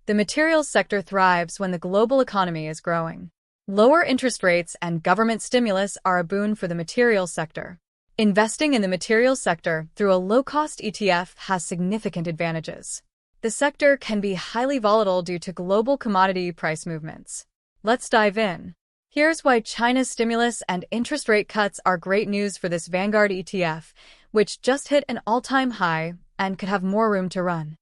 The materials sector thrives when the global economy is growing. Lower interest rates and government stimulus are a boon for the materials sector. Investing in the materials sector through a low-cost ETF has significant advantages. The sector can be highly volatile due to global commodity price movements. Let's dive in. Here's why China's stimulus and interest rate cuts are great news for this Vanguard ETF, which just hit an all-time high and could have more room to run.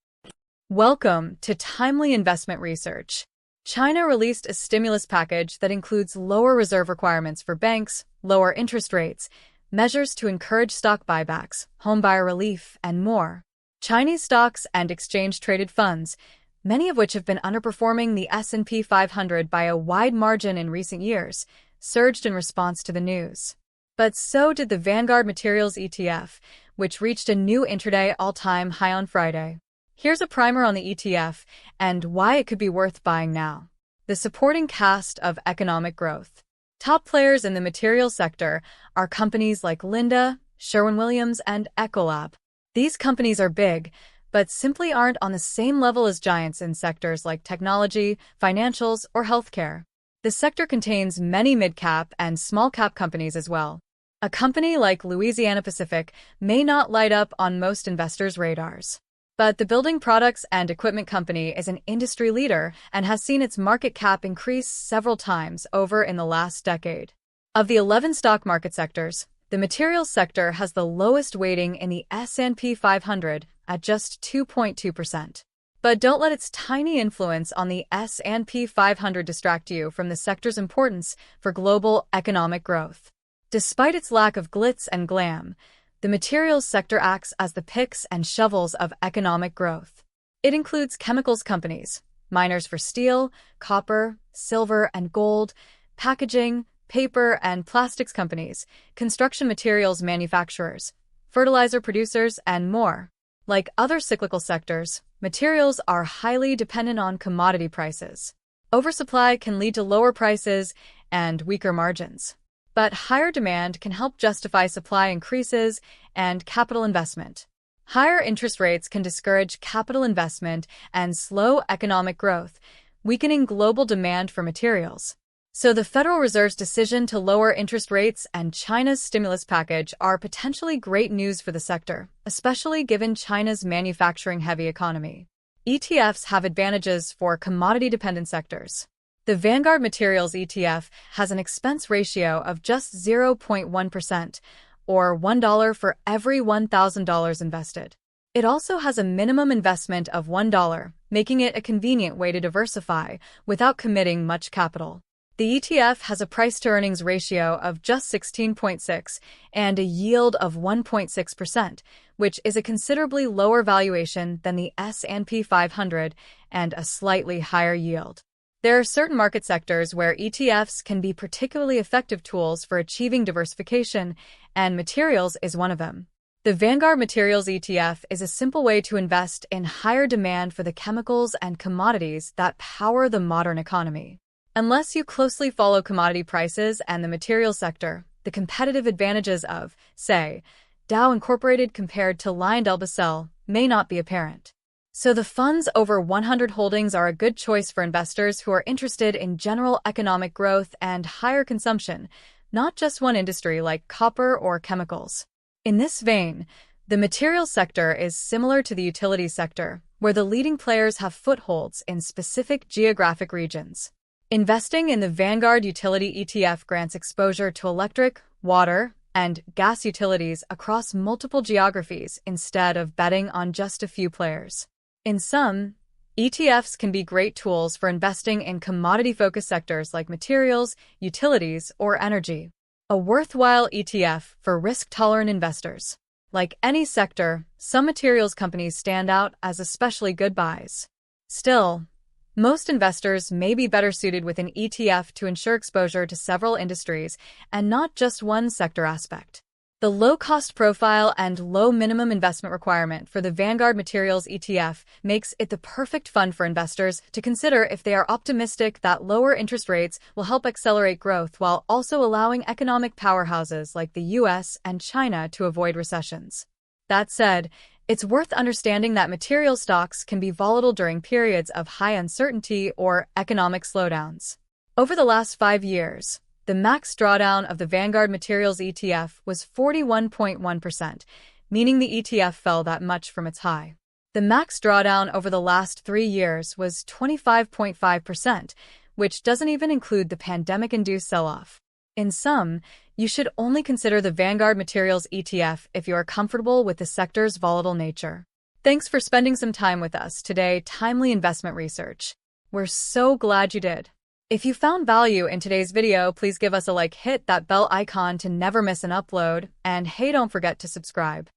Welcome to Timely Investment Research. China released a stimulus package that includes lower reserve requirements for banks, lower interest rates, measures to encourage stock buybacks, homebuyer relief, and more. Chinese stocks and exchange-traded funds, many of which have been underperforming the S&P 500 by a wide margin in recent years, surged in response to the news. But so did the Vanguard Materials ETF, which reached a new intraday all-time high on Friday. Here's a primer on the ETF and why it could be worth buying now. The supporting cast of economic growth. Top players in the materials sector are companies like Linde, Sherwin-Williams, and Ecolab. These companies are big, but simply aren't on the same level as giants in sectors like technology, financials, or healthcare. The sector contains many mid-cap and small-cap companies as well. A company like Louisiana-Pacific may not light up on most investors' radars. But the building products and equipment company is an industry leader and has seen its market cap increase several times over in the last decade. Of the 11 stock market sectors, the materials sector has the lowest weighting in the S&P 500 at just 2.2%. But don't let its tiny influence on the S&P 500 distract you from the sector's importance for global economic growth. Despite its lack of glitz and glam, the materials sector acts as the picks and shovels of economic growth. It includes chemicals companies, miners for steel, copper, silver, and gold, packaging, paper and plastics companies, construction materials manufacturers, fertilizer producers, and more. Like other cyclical sectors, materials are highly dependent on commodity prices. Oversupply can lead to lower prices and weaker margins. But higher demand can help justify supply increases and capital investment. Higher interest rates can discourage capital investment and slow economic growth, weakening global demand for materials. So the Federal Reserve's decision to lower interest rates and China's stimulus package are potentially great news for the sector, especially given China's manufacturing-heavy economy. ETFs have advantages for commodity-dependent sectors. The Vanguard Materials ETF has an expense ratio of just 0.1%, or $1 for every $1,000 invested. It also has a minimum investment of $1, making it a convenient way to diversify without committing much capital. The ETF has a price-to-earnings ratio of just 16.6 and a yield of 1.6%, which is a considerably lower valuation than the S&P 500 and a slightly higher yield. There are certain market sectors where ETFs can be particularly effective tools for achieving diversification, and materials is one of them. The Vanguard Materials ETF is a simple way to invest in higher demand for the chemicals and commodities that power the modern economy. Unless you closely follow commodity prices and the materials sector, the competitive advantages of, say, Dow Incorporated compared to LyondellBasell may not be apparent. So the fund's over 100 holdings are a good choice for investors who are interested in general economic growth and higher consumption, not just one industry like copper or chemicals. In this vein, the materials sector is similar to the utilities sector, where the leading players have footholds in specific geographic regions. Investing in the Vanguard Utility ETF grants exposure to electric, water, and gas utilities across multiple geographies instead of betting on just a few players. In sum, ETFs can be great tools for investing in commodity-focused sectors like materials, utilities, or energy. A worthwhile ETF for risk-tolerant investors. Like any sector, some materials companies stand out as especially good buys. Still, most investors may be better suited with an ETF to ensure exposure to several industries and not just one sector aspect. The low-cost profile and low minimum investment requirement for the Vanguard Materials ETF makes it the perfect fund for investors to consider if they are optimistic that lower interest rates will help accelerate growth while also allowing economic powerhouses like the US and China to avoid recessions. That said, It's worth understanding that material stocks can be volatile during periods of high uncertainty or economic slowdowns. Over the last 5 years, the max drawdown of the Vanguard Materials ETF was 41.1%, meaning the ETF fell that much from its high. The max drawdown over the last 3 years was 25.5%, which doesn't even include the pandemic-induced sell-off. In sum, you should only consider the Vanguard Materials ETF if you are comfortable with the sector's volatile nature. Thanks for spending some time with us today, Timely Investment Research. We're so glad you did. If you found value in today's video, please give us a like, hit that bell icon to never miss an upload, and hey, don't forget to subscribe.